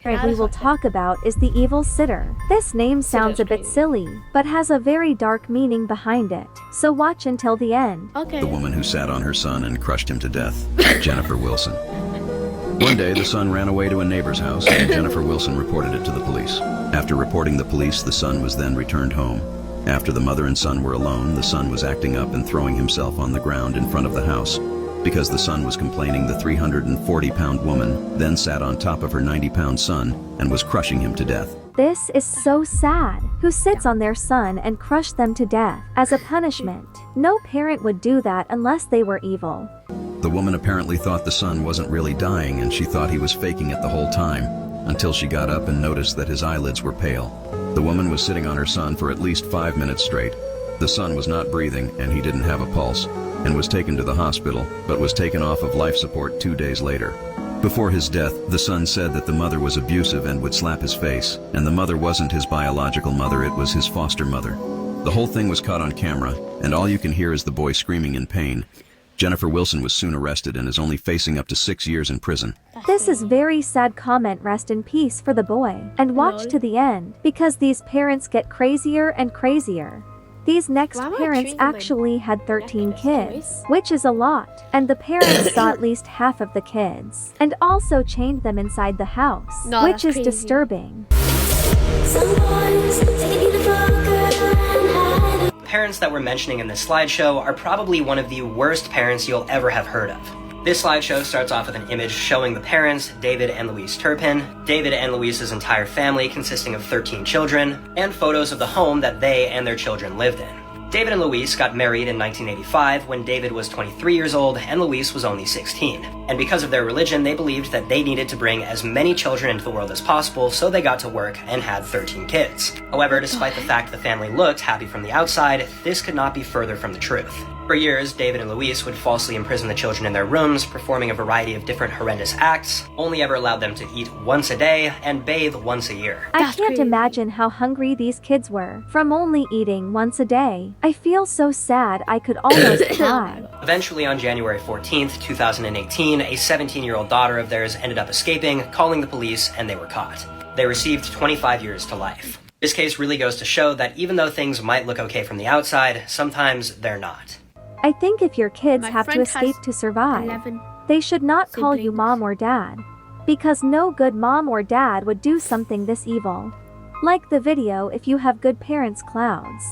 parent we will talk about is the evil sitter. This name sounds a bit silly, but has a very dark meaning behind it. So watch until the end. Okay. The woman who sat on her son and crushed him to death, Jennifer Wilson. One day, the son ran away to a neighbor's house, and Jennifer Wilson reported it to the police. After reporting the police, the son was then returned home. After the mother and son were alone, the son was acting up and throwing himself on the ground in front of the house. Because the son was complaining, the 340-pound woman then sat on top of her 90-pound son and was crushing him to death. This is so sad. Who sits on their son and crush them to death as a punishment? No parent would do that unless they were evil. The woman apparently thought the son wasn't really dying, and she thought he was faking it the whole time, until she got up and noticed that his eyelids were pale. The woman was sitting on her son for at least 5 minutes straight. The son was not breathing, and he didn't have a pulse, and was taken to the hospital, but was taken off of life support 2 days later. Before his death, the son said that the mother was abusive and would slap his face, and the mother wasn't his biological mother, it was his foster mother. The whole thing was caught on camera, and all you can hear is the boy screaming in pain. Jennifer Wilson was soon arrested and is only facing up to 6 years in prison. This is very sad comment. Rest in peace for the boy. And watch to the end, because these parents get crazier and crazier. These next parents actually had 13 kids, which is a lot, and the parents saw at least half of the kids, and also chained them inside the house, which is disturbing. Parents that we're mentioning in this slideshow are probably one of the worst parents you'll ever have heard of. This slideshow starts off with an image showing the parents, David and Louise Turpin, David and Louise's entire family consisting of 13 children, and photos of the home that they and their children lived in. David and Louise got married in 1985 when David was 23 years old and Louise was only 16. And because of their religion, they believed that they needed to bring as many children into the world as possible, so they got to work and had 13 kids. However, despite the fact the family looked happy from the outside, this could not be further from the truth. For years, David and Louise would falsely imprison the children in their rooms, performing a variety of different horrendous acts, only ever allowed them to eat once a day and bathe once a year. I can't imagine how hungry these kids were from only eating once a day. I feel so sad I could almost cry. Eventually, on January 14th, 2018, a 17-year-old daughter of theirs ended up escaping, calling the police, and they were caught. They received 25 years to life. This case really goes to show that even though things might look okay from the outside, sometimes they're not. I think if your kids have to escape to survive, they should not call you mom or dad, because no good mom or dad would do something this evil. Like the video if you have good parents clouds.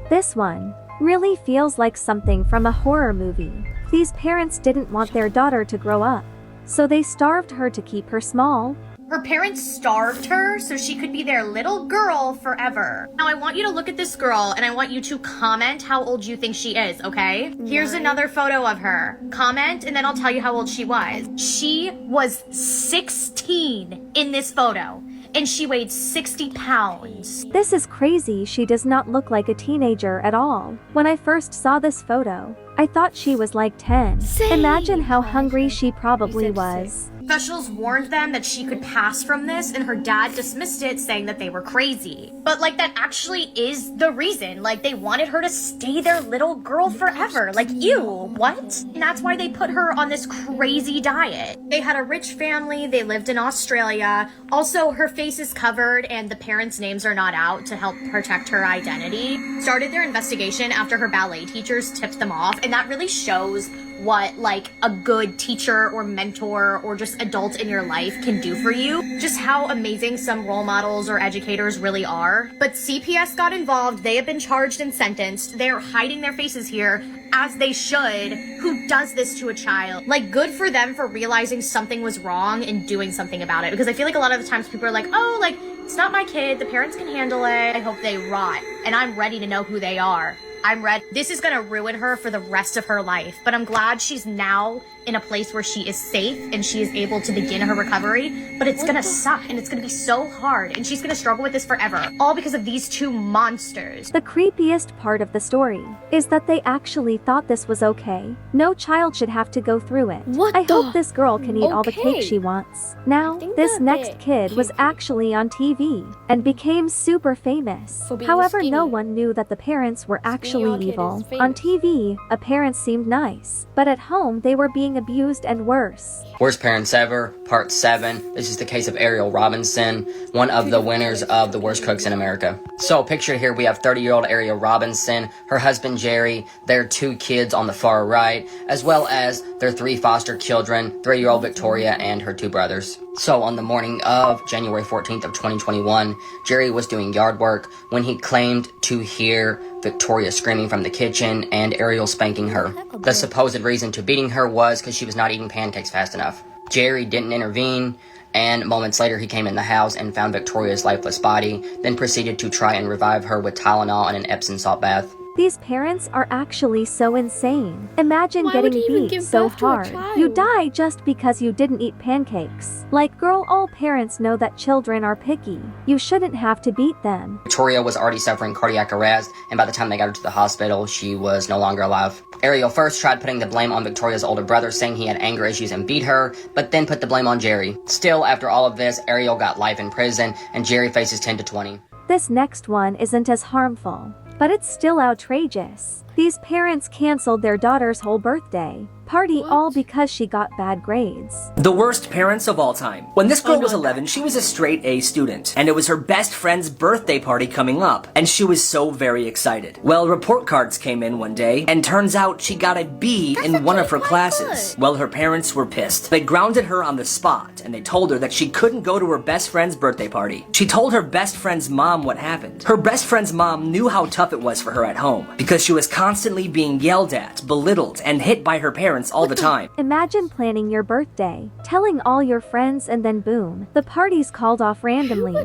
This one really feels like something from a horror movie. These parents didn't want their daughter to grow up, so they starved her to keep her small. Her parents starved her so she could be their little girl forever. Now I want you to look at this girl and I want you to comment how old you think she is, okay? Here's another photo of her. Comment and then I'll tell you how old she was. She was 16 in this photo and she weighed 60 pounds. This is crazy. She does not look like a teenager at all. When I first saw this photo, I thought she was like 10. Imagine how hungry she probably was. Officials warned them that she could pass from this and her dad dismissed it, saying that they were crazy. But like that actually is the reason. Like they wanted her to stay their little girl forever. Like ew, what? And that's why they put her on this crazy diet. They had a rich family, they lived in Australia. Also her face is covered and the parents' names are not out to help protect her identity. Started their investigation after her ballet teachers tipped them off, and that really shows what like a good teacher or mentor or just adult in your life can do for you. Just how amazing some role models or educators really are. But CPS got involved. They have been charged and sentenced. They're hiding their faces here, as they should. Who does this to a child? Like, good for them for realizing something was wrong and doing something about it. Because I feel like a lot of the times people are like, oh, like, it's not my kid. The parents can handle it. I hope they rot. And I'm ready to know who they are. I'm ready. This is gonna ruin her for the rest of her life, but I'm glad she's now in a place where she is safe and she is able to begin her recovery, but it's gonna suck and it's gonna be so hard and she's gonna struggle with this forever, all because of these two monsters. The creepiest part of the story is that they actually thought this was okay. No child should have to go through it. I hope this girl can eat all the cake she wants. Now, this next kid was actually on TV and became super famous. However, no one knew that the parents were actually evil. On TV, a parent seemed nice, but at home they were being abused and worse. Worst Parents Ever, Part 7. This is the case of Ariel Robinson, one of the winners of the Worst Cooks in America. So pictured here we have 30-year-old Ariel Robinson, her husband Jerry, their 2 kids on the far right, as well as their 3 foster children, 3-year-old Victoria and her 2 brothers. So on the morning of January 14th of 2021, Jerry was doing yard work when he claimed to hear Victoria screaming from the kitchen and Ariel spanking her. The supposed reason to beating her was because she was not eating pancakes fast enough. Jerry didn't intervene, and moments later he came in the house and found Victoria's lifeless body, then proceeded to try and revive her with Tylenol and an Epsom salt bath. These parents are actually so insane. Imagine getting beat so hard. You die just because you didn't eat pancakes. Like, girl, all parents know that children are picky. You shouldn't have to beat them. Victoria was already suffering cardiac arrest, and by the time they got her to the hospital, she was no longer alive. Ariel first tried putting the blame on Victoria's older brother, saying he had anger issues and beat her, but then put the blame on Jerry. Still, after all of this, Ariel got life in prison, and Jerry faces 10 to 20. This next one isn't as harmful, but it's still outrageous. These parents canceled their daughter's whole birthday party all because she got bad grades. The worst parents of all time. When this girl was 11, she was a straight A student, and it was her best friend's birthday party coming up, and she was so very excited. Well, report cards came in one day, and turns out she got a B in one of her classes. Well, her parents were pissed. They grounded her on the spot, and they told her that she couldn't go to her best friend's birthday party. She told her best friend's mom what happened. Her best friend's mom knew how tough it was for her at home, because she was constantly being yelled at, belittled, and hit by her parents all the time. Imagine planning your birthday, telling all your friends, and then boom, the party's called off randomly.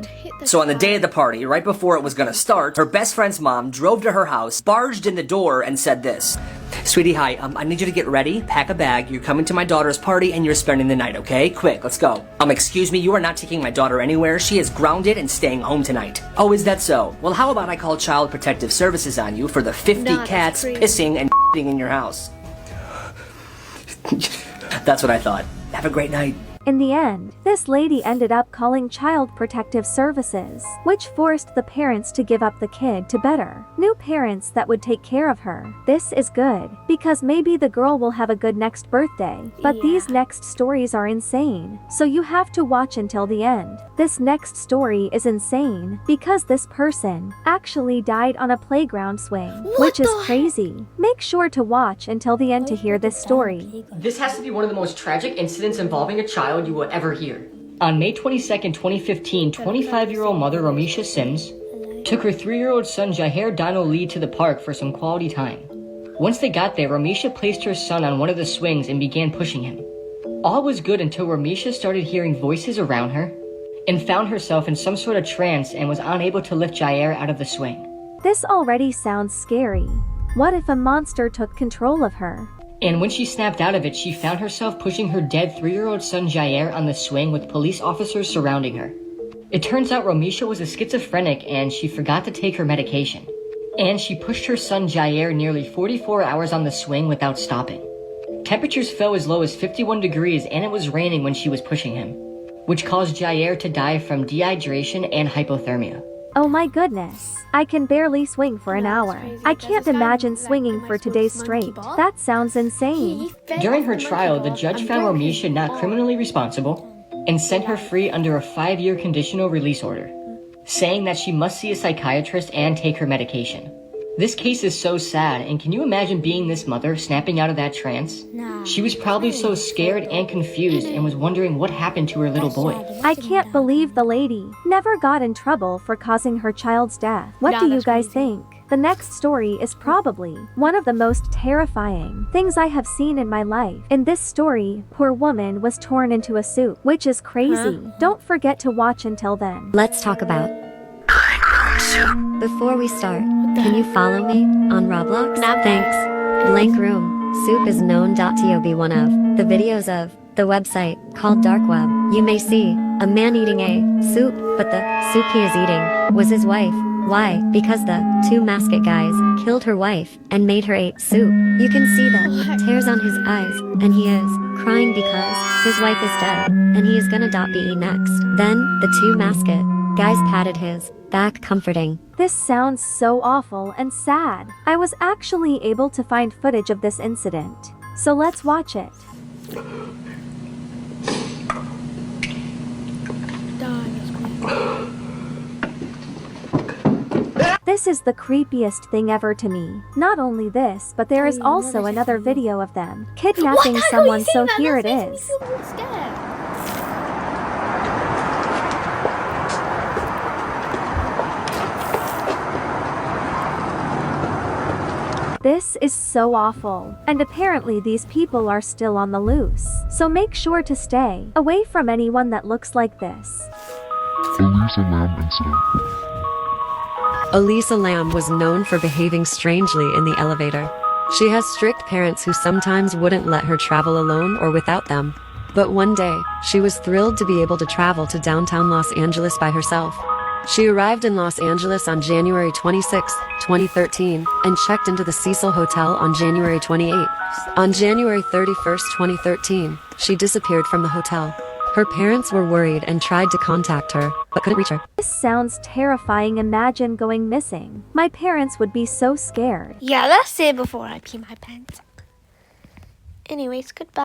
So on the day of the party, right before it was gonna start, her best friend's mom drove to her house, barged in the door, and said this: "Sweetie, hi, I need you to get ready, pack a bag, you're coming to my daughter's party, and you're spending the night, okay? Quick, let's go. Excuse me, you are not taking my daughter anywhere. She is grounded and staying home tonight." "Oh, is that so? Well, how about I call Child Protective Services on you for the 50 cats pissing and in your house?" That's what I thought. Have a great night. In the end, this lady ended up calling Child Protective Services, which forced the parents to give up the kid to better new parents that would take care of her. This is good, because maybe the girl will have a good next birthday, but these next stories are insane, so you have to watch until the end. This next story is insane, because this person actually died on a playground swing, which is crazy. Make sure to watch until the end to hear this story. This has to be one of the most tragic incidents involving a child you will ever hear. On May 22nd, 2015, 25-year-old mother Romisha Sims took her 3-year-old son Jaher Dino Lee to the park for some quality time. Once they got there, Romisha placed her son on one of the swings and began pushing him. All was good until Romisha started hearing voices around her and found herself in some sort of trance and was unable to lift Jaher out of the swing. This already sounds scary. What if a monster took control of her? And when she snapped out of it, she found herself pushing her dead 3-year-old son Jaher on the swing with police officers surrounding her. It turns out Romisha was a schizophrenic and she forgot to take her medication. And she pushed her son Jaher nearly 44 hours on the swing without stopping. Temperatures fell as low as 51 degrees and it was raining when she was pushing him, which caused Jaher to die from dehydration and hypothermia. Oh my goodness. I can barely swing for an hour. I can't imagine swinging for 2 days straight. That sounds insane. During her trial, the judge found Romisha not criminally responsible and sent her free under a 5-year conditional release order, saying that she must see a psychiatrist and take her medication. This case is so sad, and can you imagine being this mother snapping out of that trance? She was probably so scared and confused and was wondering what happened to her little boy. I can't believe the lady never got in trouble for causing her child's death. What do you guys think? The next story is probably one of the most terrifying things I have seen in my life. In this story, poor woman was torn into a soup, which is crazy. Don't forget to watch until then. Let's talk about before we start, can you follow me on Roblox? Thanks. Blank Room Soup is known to be one of the videos of the website called Dark Web. You may see a man eating a soup, but the soup he is eating was his wife. Why? Because the 2 masked guys killed her wife and made her eat soup. You can see the tears on his eyes, and he is crying because his wife is dead, and he is gonna be next. Then, the 2 masked guys patted his back comforting. This sounds so awful and sad. I was actually able to find footage of this incident, so let's watch it. This is the creepiest thing ever to me. Not only this, but there is also another video of them kidnapping someone, so here it is. This is so awful. And apparently these people are still on the loose. So make sure to stay away from anyone that looks like this. Elisa Lam incident. Elisa Lam was known for behaving strangely in the elevator. She has strict parents who sometimes wouldn't let her travel alone or without them. But one day, she was thrilled to be able to travel to downtown Los Angeles by herself. She arrived in Los Angeles on January 26, 2013, and checked into the Cecil Hotel on January 28. On January 31, 2013, she disappeared from the hotel. Her parents were worried and tried to contact her, but couldn't reach her. This sounds terrifying. Imagine going missing. My parents would be so scared. Yeah, that's it before I pee my pants. Anyways, goodbye.